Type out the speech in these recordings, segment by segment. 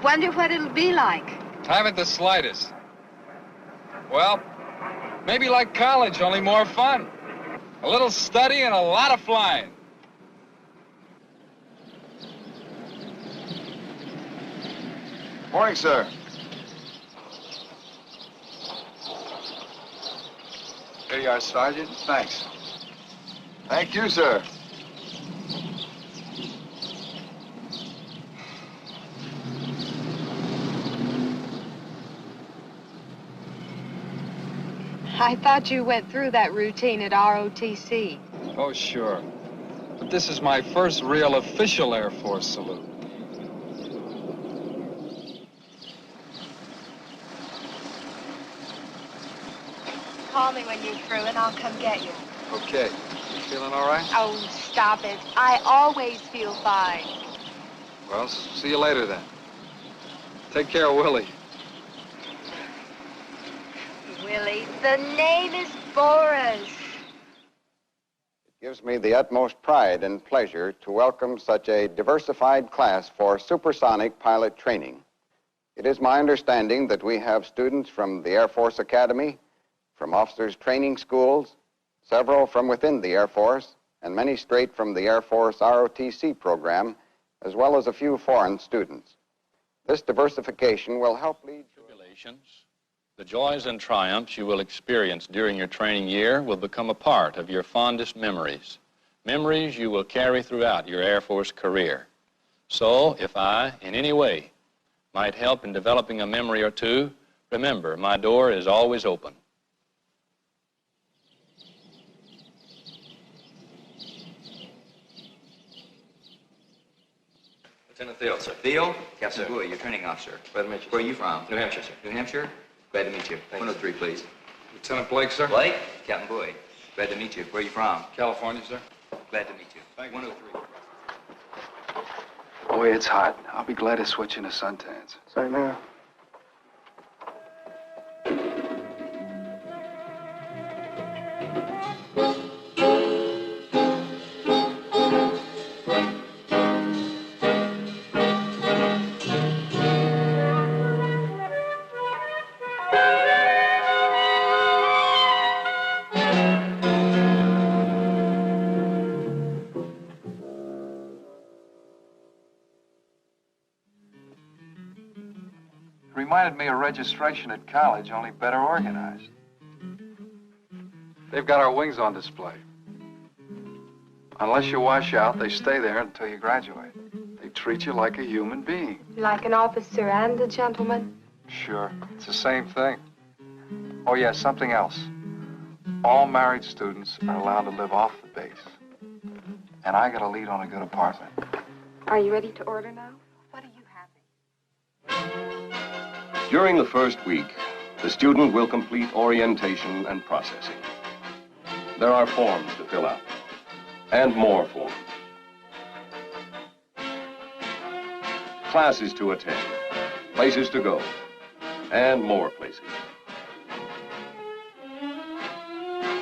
Wonder what it'll be like. Haven't the slightest. Well, maybe like college, only more fun. A little study and a lot of flying. Morning, sir. Here you are, Sergeant. Thanks. Thank you, sir. I thought you went through that routine at ROTC. Oh, sure. But this is my first real official Air Force salute. Call me when you're through and I'll come get you. Okay. You feeling all right? Oh, stop it. I always feel fine. Well, see you later then. Take care of Willie. Willie, the name is Boris. It gives me the utmost pride and pleasure to welcome such a diversified class for supersonic pilot training. It is my understanding that we have students from the Air Force Academy, from officers' training schools, several from within the Air Force, and many straight from the Air Force ROTC program, as well as a few foreign students. This diversification will help lead to tribulations. The joys and triumphs you will experience during your training year will become a part of your fondest memories, memories you will carry throughout your Air Force career. So, if I, in any way, might help in developing a memory or two, remember, my door is always open. Lieutenant Thiel, sir. Thiel? Captain Bowie, your training officer. Glad to meet you. Where are you from? New Hampshire, sir. New Hampshire? Glad to meet you. Thanks. 103, please. Lieutenant Blake, sir. Blake? Captain Bowie. Glad to meet you. Where are you from? California, sir. Glad to meet you. Thank you. 103. Boy, it's hot. I'll be glad to switch into suntans. Same here. Reminded me of registration at college, only better organized. They've got our wings on display. Unless you wash out, they stay there until you graduate. They treat you like a human being. Like an officer and a gentleman? Sure, it's the same thing. Oh, yeah, something else. All married students are allowed to live off the base. And I got a lead on a good apartment. Are you ready to order now? What are you having? During the first week, the student will complete orientation and processing. There are forms to fill out, and more forms. Classes to attend, places to go, and more places.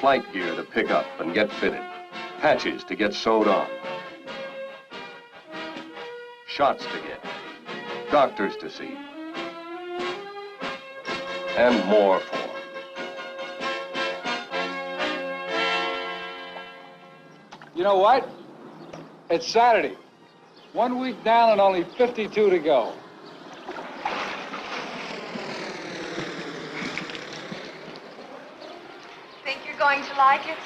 flight gear to pick up and get fitted, patches to get sewed on, shots to get, doctors to see, and more for. You know what? It's Saturday. 1 week down and only 52 to go. Think you're going to like it?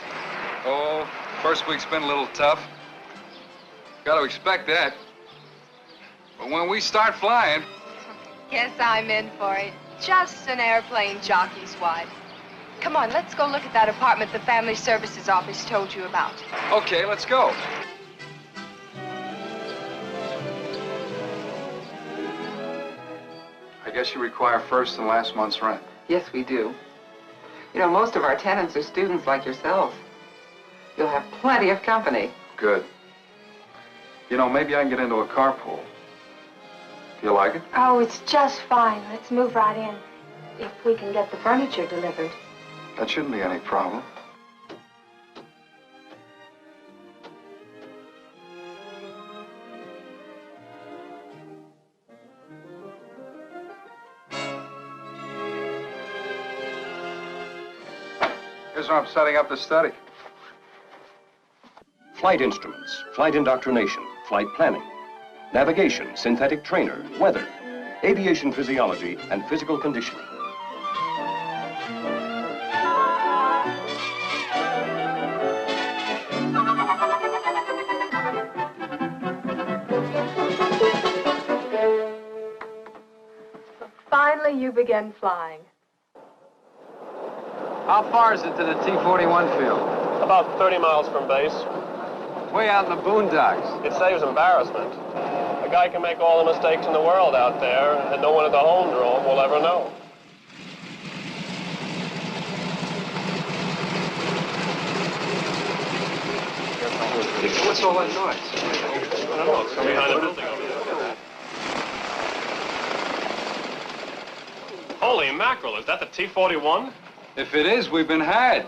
Oh, first week's been a little tough. Got to expect that. But when we start flying... Guess I'm in for it. Just an airplane jockey's wife. Come on, let's go look at that apartment the Family Services Office told you about. Okay, let's go. I guess you require first and last month's rent. Yes, we do. You know, most of our tenants are students like yourselves. You'll have plenty of company. Good. You know, maybe I can get into a carpool. Do you like it? Oh, it's just fine. Let's move right in. If we can get the furniture delivered. That shouldn't be any problem. Here's where I'm setting up the study. Flight instruments, flight indoctrination, flight planning, navigation, synthetic trainer, weather, aviation physiology, and physical conditioning. Finally, you begin flying. How far is it to the T-41 field? About 30 miles from base. Way out in the boondocks. It saves embarrassment. A guy can make all the mistakes in the world out there, and no one at the home drome will ever know. What's all that noise? I don't know, it's from behind the building over there. Holy mackerel, is that the T-41? If it is, we've been had.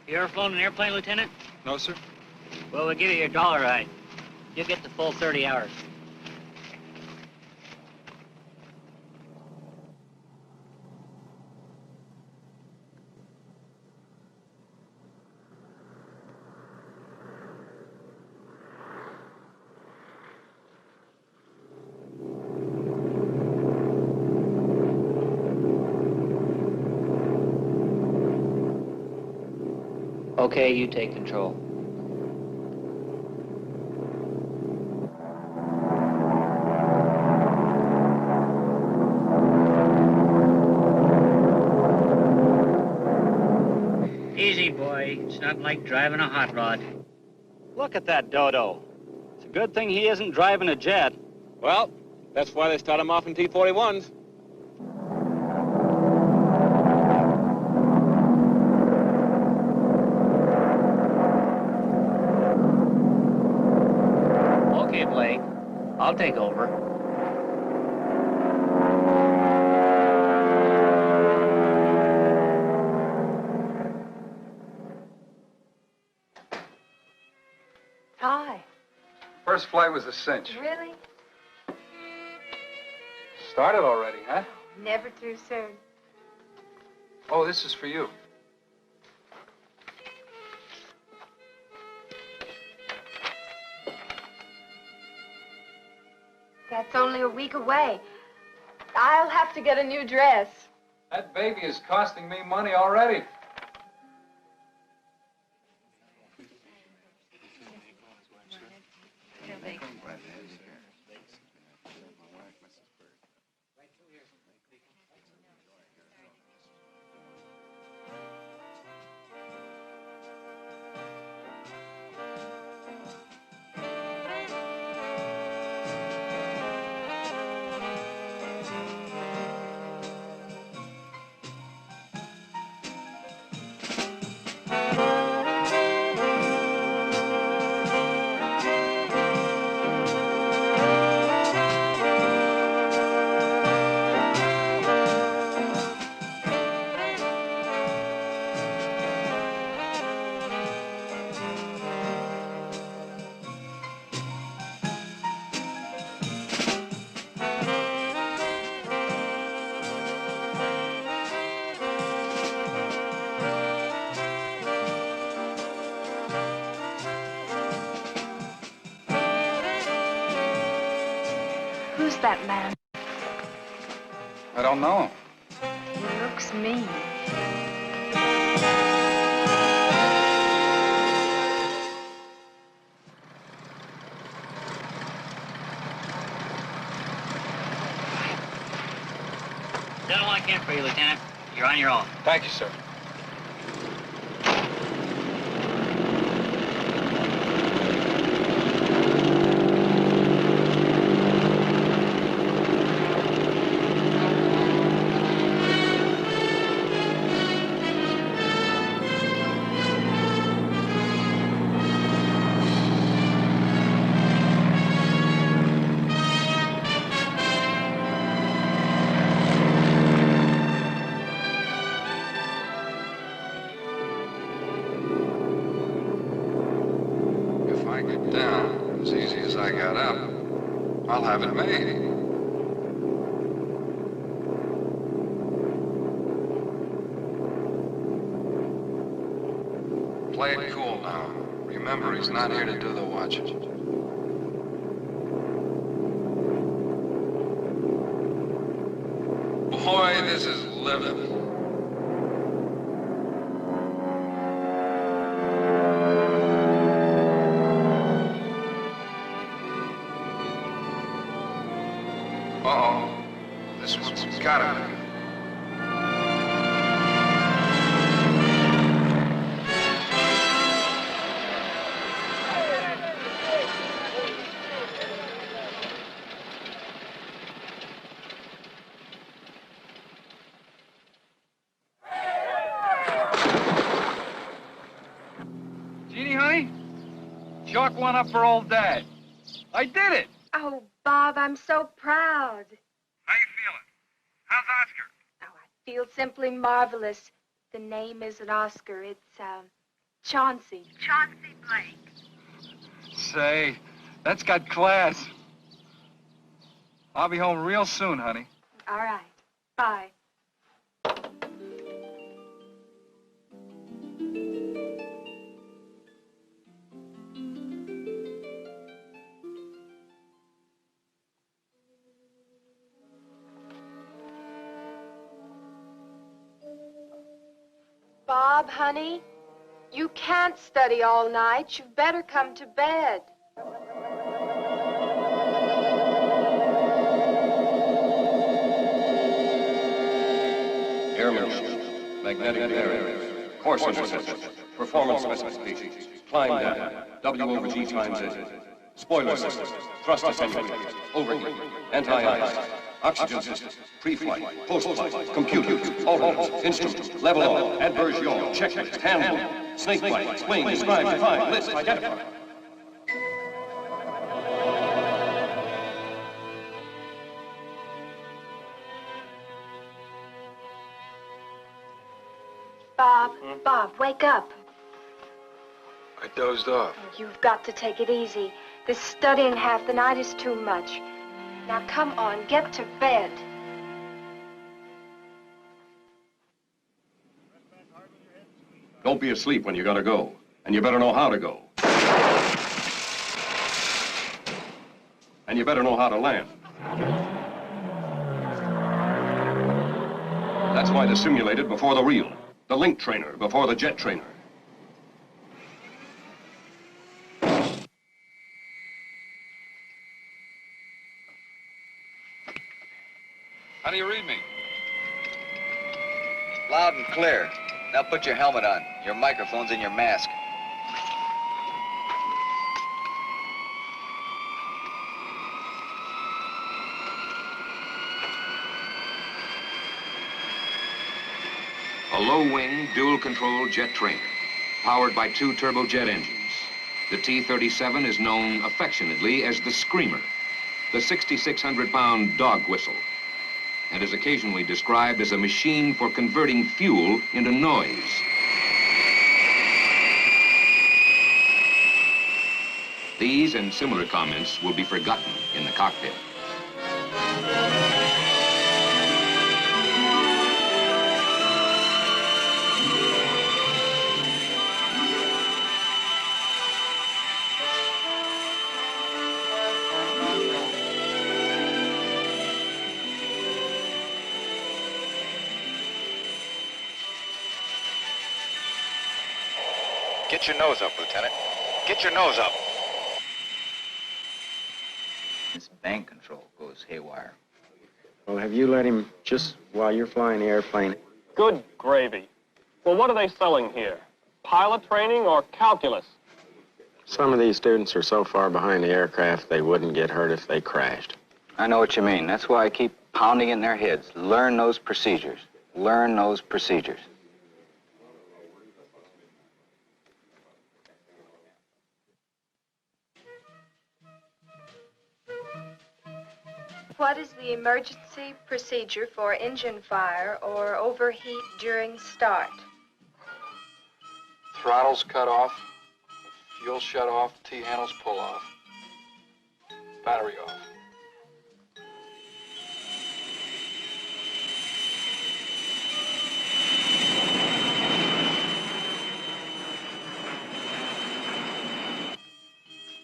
You ever flown an airplane, Lieutenant? No, sir. Well, we'll give you your dollar ride. You'll get the full 30 hours. Okay, you take control. Easy, boy. It's not like driving a hot rod. Look at that dodo. It's a good thing he isn't driving a jet. Well, that's why they start him off in T-41s. Okay, Blake. I'll take over. Hi. First flight was a cinch. Really? Started already, huh? Never too soon. Oh, this is for you. That's only a week away. I'll have to get a new dress. That baby is costing me money already. that man? I don't know. He looks mean. Done all I can for you, Lieutenant. You're on your own. Thank you, sir. If I get down as easy as I got up, I'll have it made. Play it cool now. Remember, he's not here to do the watching. Boy, this is living. Uh-oh. This one's gotta be good. Jeannie, honey? Chalk one up for old Dad. I did it! Oh, Bob, I'm so proud. How you feeling? How's Oscar? Oh, I feel simply marvelous. The name isn't Oscar, it's, Chauncey. Chauncey Blake. Say, that's got class. I'll be home real soon, honey. All right. Bye. Bob, honey, you can't study all night. You'd better come to bed. Airmanship, magnetic barrier, course interception, performance specifications, climb data, W over G times A, spoiler system, thrust attenuators, overheat, anti-ice, oxygen system, pre-flight, post-flight, computers, ordnance, instruments, level all, adverse yaw, checklist, handbook, snake bite, explain, describe, define, list, identify. Bob, wake up. I dozed off. You've got to take it easy. This studying half the night is too much. Now, come on, get to bed. Don't be asleep when you gotta go, and you better know how to go. And you better know how to land. That's why the simulated before the real. The link trainer before the jet trainer. How do you read me? Loud and clear. Now put your helmet on, your microphones, and your mask. A low-wing, dual-control jet trainer, powered by 2 turbojet engines. The T-37 is known affectionately as the Screamer, the 6,600-pound dog whistle, and is occasionally described as a machine for converting fuel into noise. These and similar comments will be forgotten in the cockpit. Get your nose up, Lieutenant. Get your nose up. This bank control goes haywire. Well, have you let him just while you're flying the airplane? Good gravy. Well, what are they selling here? Pilot training or calculus? Some of these students are so far behind the aircraft they wouldn't get hurt if they crashed. I know what you mean. That's why I keep pounding it in their heads. Learn those procedures. Learn those procedures. What is the emergency procedure for engine fire or overheat during start? Throttles cut off, fuel shut off, T-handles pull off, battery off.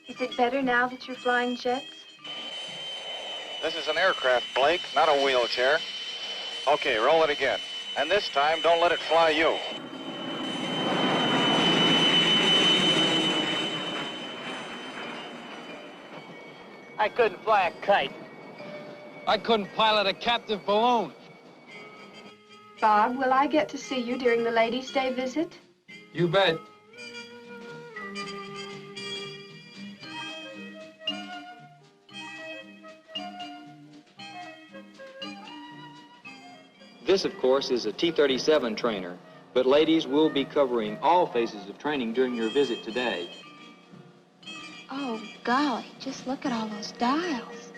Is it better now that you're flying jets? This is an aircraft, Blake, not a wheelchair. Okay, roll it again. And this time, don't let it fly you. I couldn't fly a kite. I couldn't pilot a captive balloon. Bob, will I get to see you during the Ladies' Day visit? You bet. This, of course, is a T-37 trainer, but ladies, will be covering all phases of training during your visit today. Oh, golly, just look at all those dials.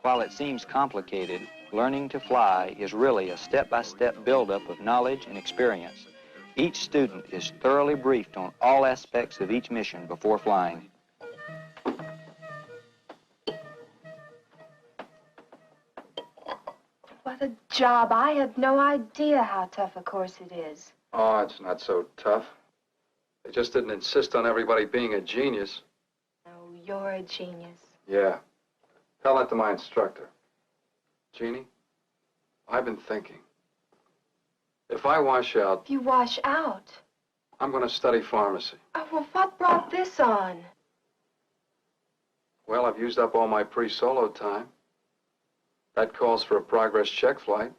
While it seems complicated, learning to fly is really a step-by-step buildup of knowledge and experience. Each student is thoroughly briefed on all aspects of each mission before flying. What a job. I had no idea how tough a course it is. Oh, it's not so tough. They just didn't insist on everybody being a genius. No, you're a genius. Yeah. Tell that to my instructor. Jeannie, I've been thinking. If I wash out, If you wash out. I'm going to study pharmacy. Oh, well, what brought this on? Well, I've used up all my pre-solo time. That calls for a progress check flight.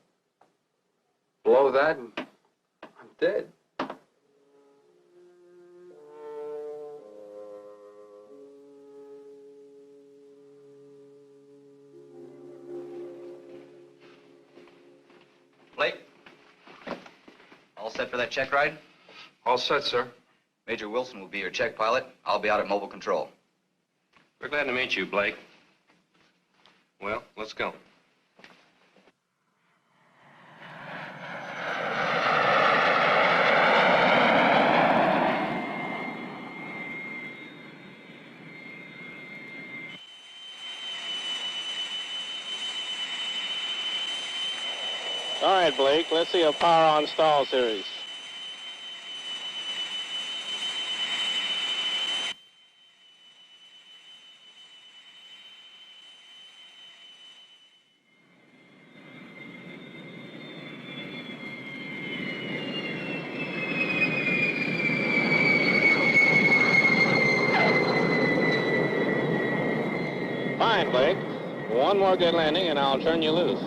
Blow that and I'm dead. Blake? All set for that check ride? All set, sir. Major Wilson will be your check pilot. I'll be out at mobile control. We're glad to meet you, Blake. Well, let's go. All right, Blake, let's see a power on stall series. Fine, Blake. One more good landing and I'll turn you loose.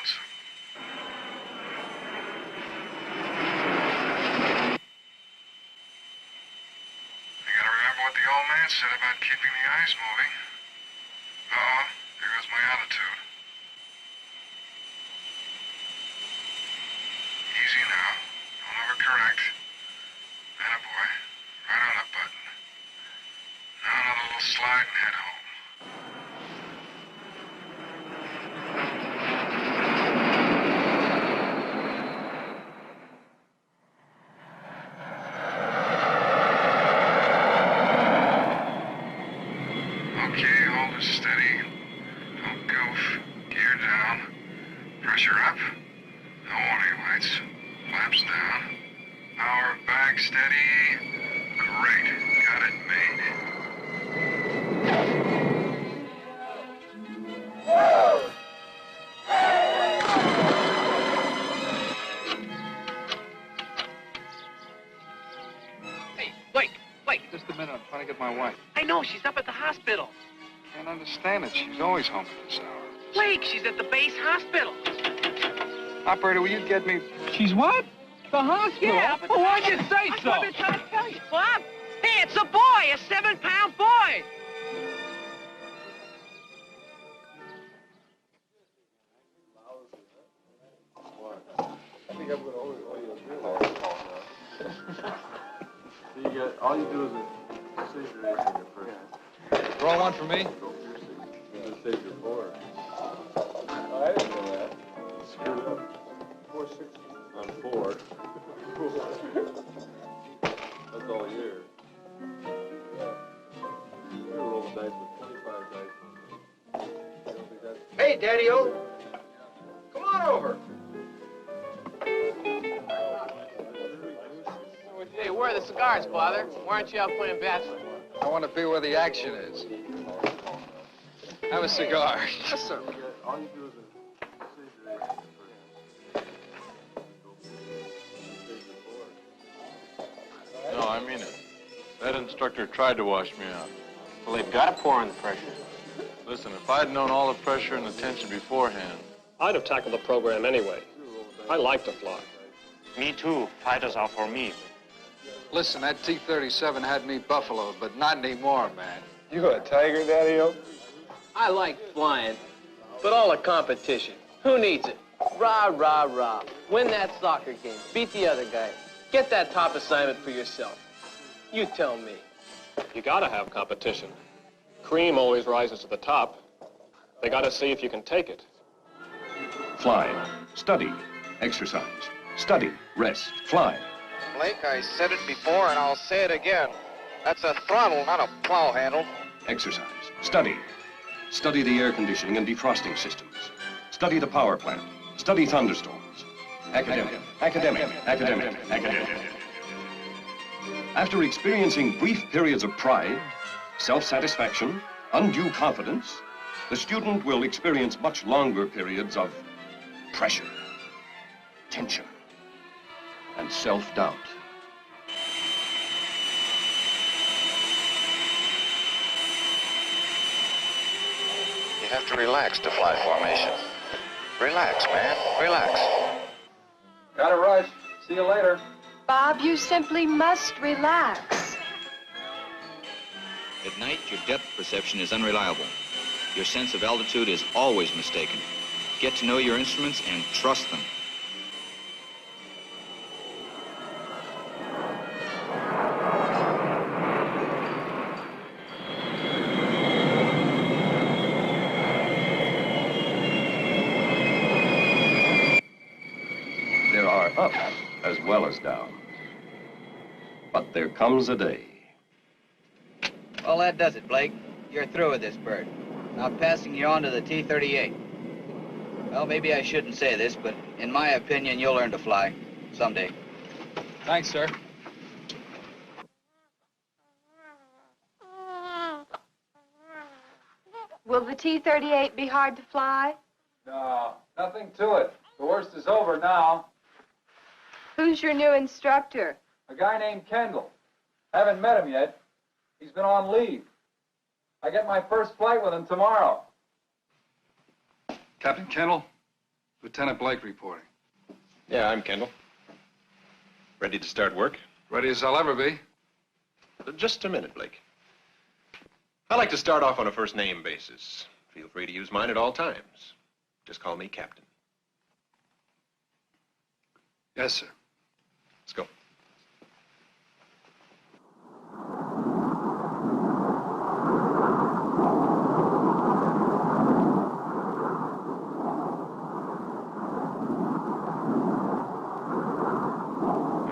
knows. You gotta remember what the old man said about keeping the ice moving. Uh-oh, there goes my altitude. Easy now. Don't overcorrect. Attaboy. Right on the button. Now another little slide and head home. Okay, hold it steady. Don't goof. Gear down. Pressure up. No warning lights. Flaps down. Power back steady. Great. Got it made. Hey, Blake, Just a minute. I'm trying to get my wife. I know, she's up at the hospital. Can't understand it. She's always home at this hour. Blake, she's at the base hospital. Operator, will you get me... She's what? The hospital? Yeah, up at Well, the why'd you hospital. say That's so? what I've been trying to tell you. What? Hey, it's a boy, a 7-pound boy. All you do is a scissor in your first. Throw one for me. Just save your board. I didn't know that. Screwed up. 460 on 4. That's all year. We were rolling dice with 25 dice on this. Hey, Daddy-O. Come on over. Hey, where are the cigars, Father? Why aren't you out playing bachelor? I want to be where the action is. Have a cigar. Yes, sir. All you do is a scissor in your first. No, I mean it. That instructor tried to wash me out. Well, they've got to pour on the pressure. Listen, if I'd known all the pressure and the tension beforehand... I'd have tackled the program anyway. I like to fly. Me too. Fighters are for me. Listen, that T-37 had me buffaloed, but not anymore, man. You a tiger, Daddy-O? I like flying, but all the competition. Who needs it? Rah, rah, rah. Win that soccer game. Beat the other guy. Get that top assignment for yourself. You tell me. You gotta have competition. Cream always rises to the top. They gotta see if you can take it. Fly. Study. Exercise. Study. Rest. Fly. Blake, I said it before and I'll say it again. That's a throttle, not a plow handle. Exercise. Study. Study the air conditioning and defrosting systems. Study the power plant. Study thunderstorms. Academic. Academic. Academic. Academic. After experiencing brief periods of pride, self-satisfaction, undue confidence, the student will experience much longer periods of pressure, tension, and self-doubt. You have to relax to fly formation. Relax, man. Relax. Gotta rush. See you later. Bob, you simply must relax. At night, your depth perception is unreliable. Your sense of altitude is always mistaken. Get to know your instruments and trust them. There are ups as well as downs. But there comes a day. Well, that does it, Blake. You're through with this bird. Now passing you on to the T-38. Well, maybe I shouldn't say this, but in my opinion, you'll learn to fly someday. Thanks, sir. Will the T-38 be hard to fly? No, nothing to it. The worst is over now. Who's your new instructor? A guy named Kendall. Haven't met him yet. He's been on leave. I get my first flight with him tomorrow. Captain Kendall, Lieutenant Blake reporting. Yeah, I'm Kendall. Ready to start work? Ready as I'll ever be. Just a minute, Blake. I like to start off on a first-name basis. Feel free to use mine at all times. Just call me Captain. Yes, sir. Let's go.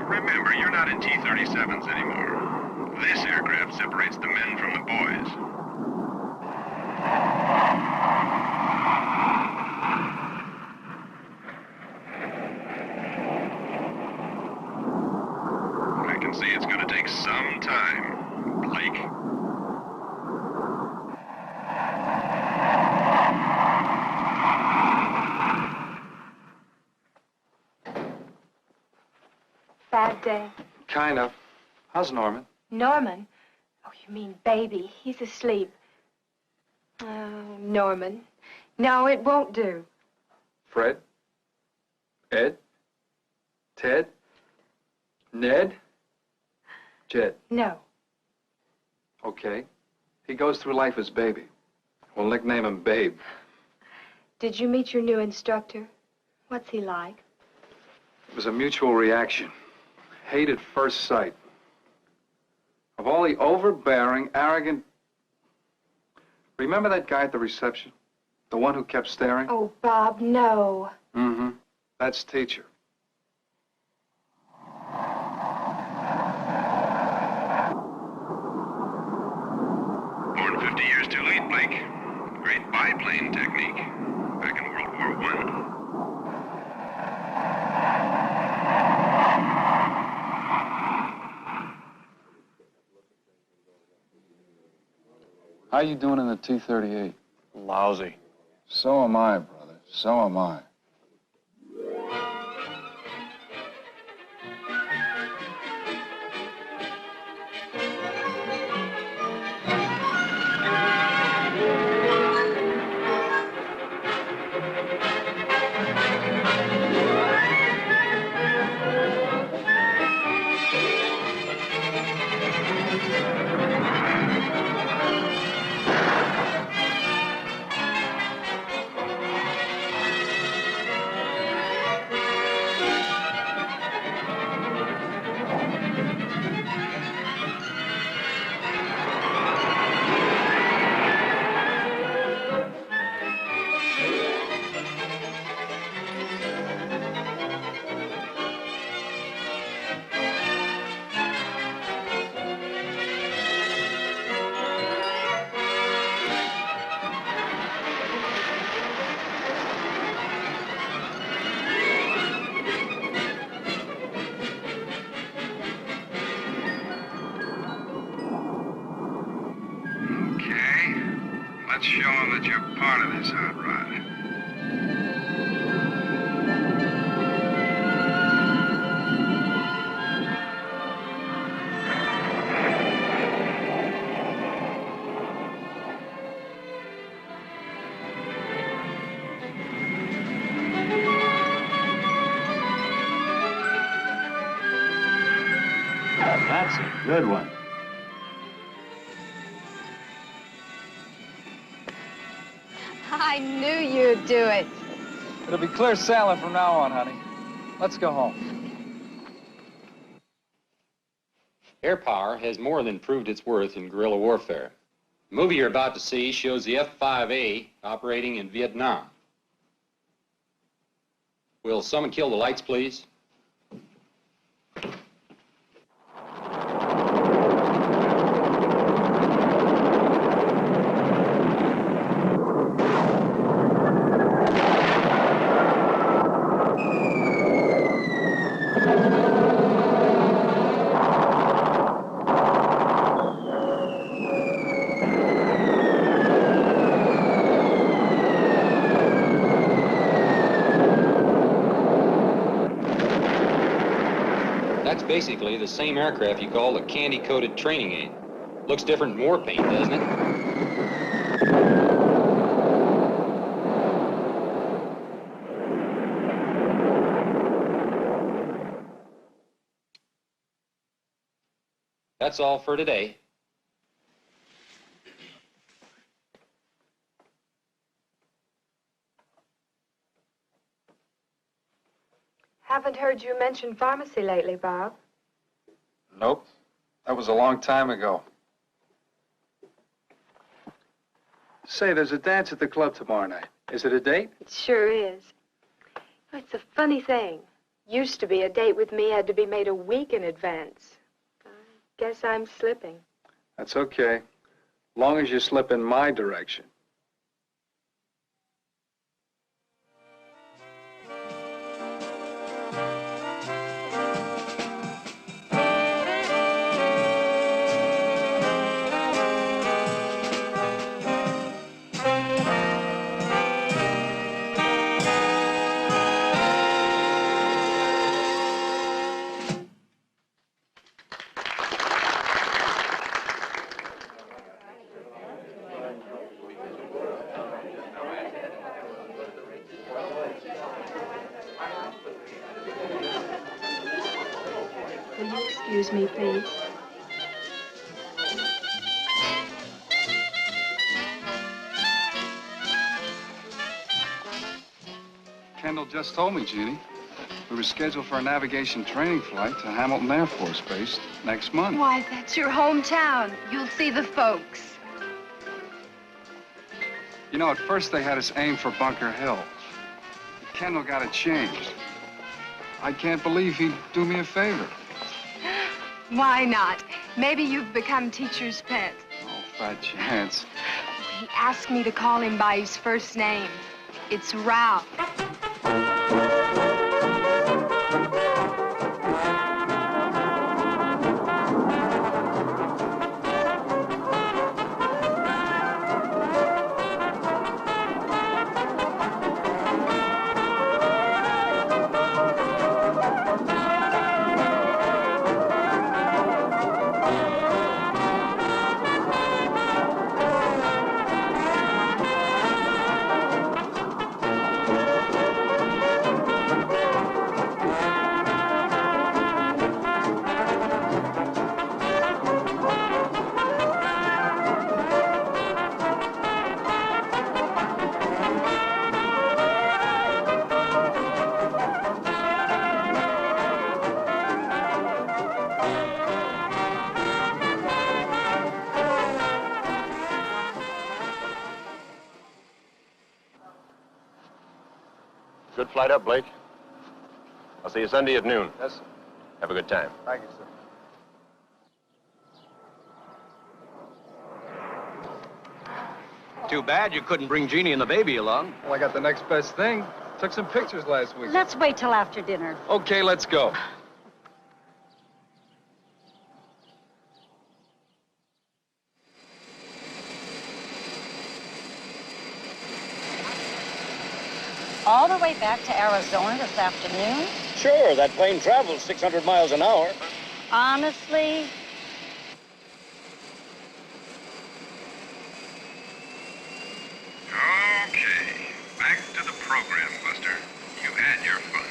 Remember, you're not in T-37s anymore. This aircraft separates the men from the boys. I can see it's going to take some time, Blake. Bad day. Kind of. How's Norman? Norman? Oh, you mean baby. He's asleep. Norman. No, it won't do. Fred? Ed? Ted? Ned? Jed? No. Okay. He goes through life as Baby. We'll nickname him Babe. Did you meet your new instructor? What's he like? It was a mutual reaction. Hate at first sight. Of all the overbearing, arrogant... Remember that guy at the reception? The one who kept staring? Oh, Bob, no. Mm-hmm. That's teacher. Born 50 years too late, Blake. Great biplane technique. Back in World War I. How you doing in the T-38? Lousy. So am I, brother. So am I. Let's show them that you're part of this hot rod. That's a good one. I knew you'd do it. It'll be clear sailing from now on, honey. Let's go home. Air power has more than proved its worth in guerrilla warfare. The movie you're about to see shows the F-5A operating in Vietnam. Will someone kill the lights, please? That's basically the same aircraft you call the candy-coated training aid. Looks different in war paint, doesn't it? That's all for today. Haven't heard you mention pharmacy lately, Bob. Nope. That was a long time ago. Say, there's a dance at the club tomorrow night. Is it a date? It sure is. It's a funny thing. Used to be a date with me had to be made a week in advance. I guess I'm slipping. That's okay. Long as you slip in my direction. Will you excuse me, please? Kendall just told me, Jeannie. We were scheduled for a navigation training flight to Hamilton Air Force Base next month. Why, that's your hometown. You'll see the folks. You know, at first they had us aim for Bunker Hill. But Kendall got it changed. I can't believe he'd do me a favor. Why not? Maybe you've become teacher's pet. Oh, fat chance. He asked me to call him by his first name. It's Ralph. Good flight up, Blake. I'll see you Sunday at noon. Yes, sir. Have a good time. Thank you, sir. Too bad you couldn't bring Jeannie and the baby along. Well, I got the next best thing. Took some pictures last week. Let's wait till after dinner. Okay, let's go. All the way back to Arizona this afternoon? Sure, that plane travels 600 miles an hour. Honestly? Okay, back to the program, Buster. You had your fun.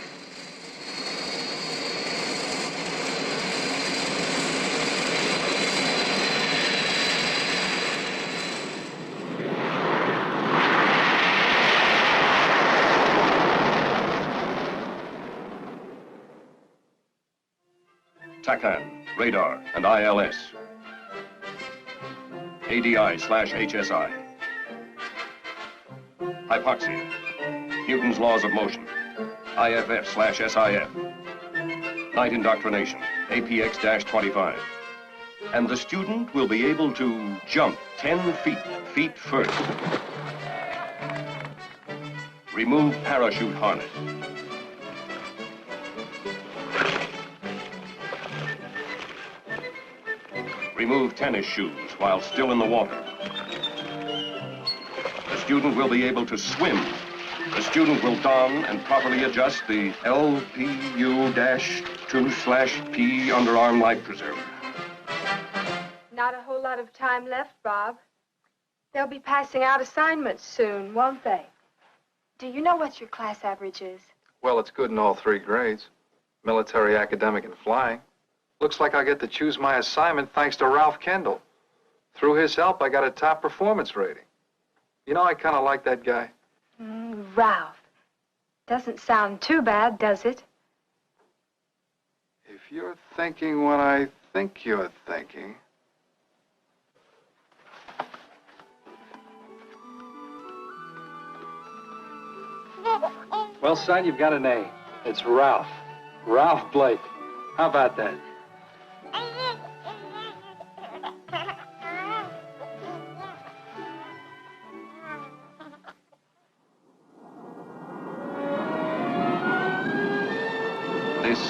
TACAN, radar, and ILS. ADI/HSI. Hypoxia. Newton's laws of motion. IFF/SIF. Night indoctrination. APX-25. And the student will be able to jump 10 feet first. Remove parachute harness. Remove tennis shoes while still in the water. The student will be able to swim. The student will don and properly adjust the LPU-2/P underarm life preserver. Not a whole lot of time left, Bob. They'll be passing out assignments soon, won't they? Do you know what your class average is? Well, it's good in all three grades. Military, academic, and flying. Looks like I get to choose my assignment thanks to Ralph Kendall. Through his help, I got a top performance rating. You know, I kind of like that guy. Ralph. Doesn't sound too bad, does it? If you're thinking what I think you're thinking... Well, son, you've got an A. It's Ralph. Ralph Blake. How about that?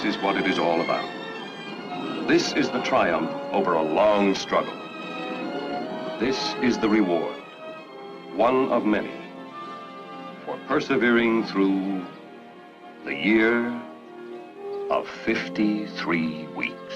This is what it is all about. This is the triumph over a long struggle. This is the reward, one of many, for persevering through the year of 53 weeks.